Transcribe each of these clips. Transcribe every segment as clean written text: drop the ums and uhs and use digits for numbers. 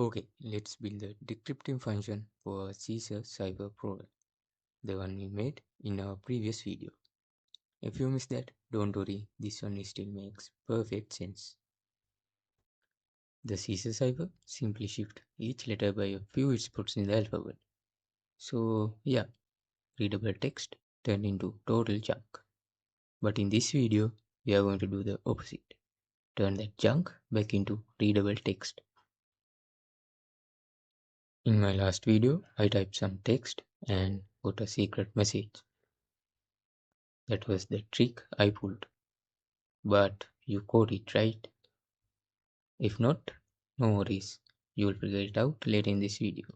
Okay, let's build the decrypting function for Caesar Cipher problem, the one we made in our previous video. If you missed that, don't worry, this one still makes perfect sense. The Caesar Cipher simply shift each letter by a few inputs in the alphabet. So yeah, readable text turned into total junk. But in this video, we are going to do the opposite. Turn that junk back into readable text. In my last video, I typed some text and got a secret message. That was the trick I pulled. But you caught it, right? If not, no worries. You'll figure it out later in this video.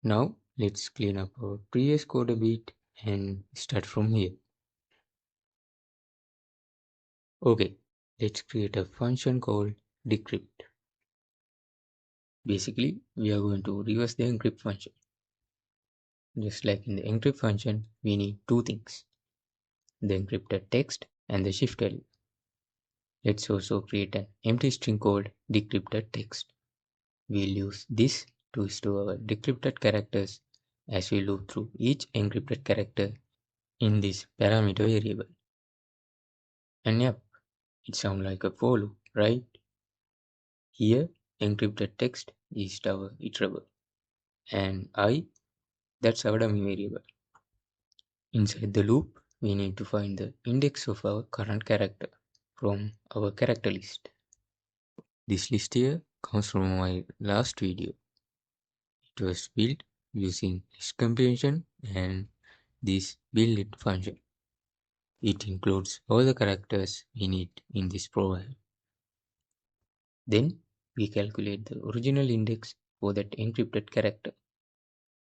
Now, let's clean up our previous code a bit and start from here. Okay, let's create a function called decrypt. Basically, we are going to reverse the encrypt function. Just like in the encrypt function, we need two things: the encrypted text and the shift value. Let's also create an empty string called decrypted text. We'll use this to store our decrypted characters as we loop through each encrypted character in this parameter variable. And yep, it sounds like a for loop, right? Here, encrypted text is our iterable, and I, that's our dummy variable. Inside the loop, we need to find the index of our current character from our character list. This list here comes from my last video. It was built using list comprehension and this build function. It includes all the characters we need in this program. Then we calculate the original index for that encrypted character.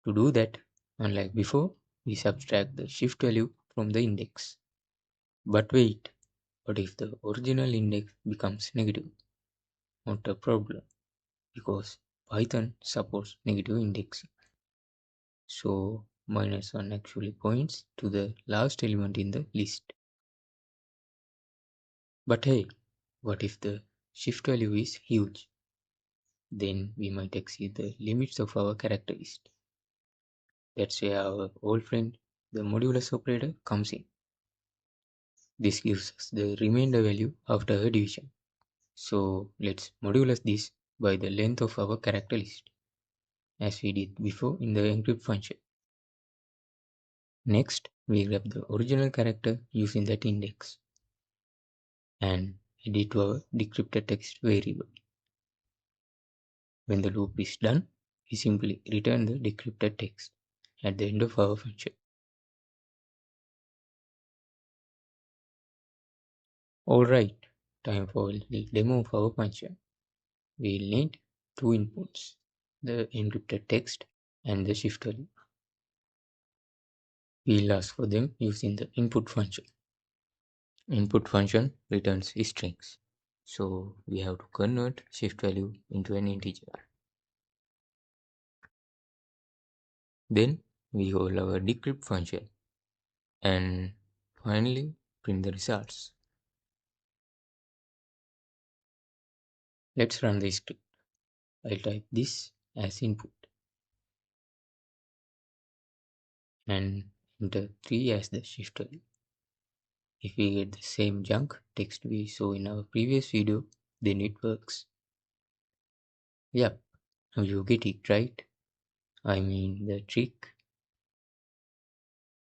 To do that, unlike before, we subtract the shift value from the index. But wait, what if the original index becomes negative? Not a problem, because Python supports negative indexing. So -1 actually points to the last element in the list. But hey, what if the shift value is huge? Then we might exceed the limits of our character list. That's where our old friend, the modulus operator, comes in. This gives us the remainder value after a division. So let's modulus this by the length of our character list, as we did before in the encrypt function. Next, we grab the original character using that index and add it to our decrypted text variable. When the loop is done, we simply return the decrypted text at the end of our function. Alright, time for a little demo of our function. We'll need two inputs, the encrypted text and the shift value. We'll ask for them using the input function. Input function returns strings, so we have to convert shift value into an integer. Then we call our decrypt function and finally print the results. Let's run the script. I'll type this as input and enter 3 as the shift value. If we get the same junk text we saw in our previous video, then it works. Yep, now you get it, right? I mean the trick.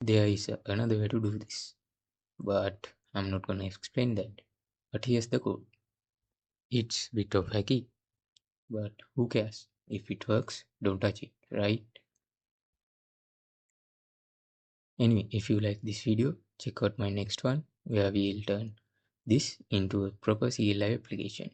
There is another way to do this, but I'm not gonna explain that. But here's the code. It's a bit of hacky, but who cares? If it works, don't touch it, right? Anyway, if you like this video, check out my next one where we'll turn this into a proper CLI application.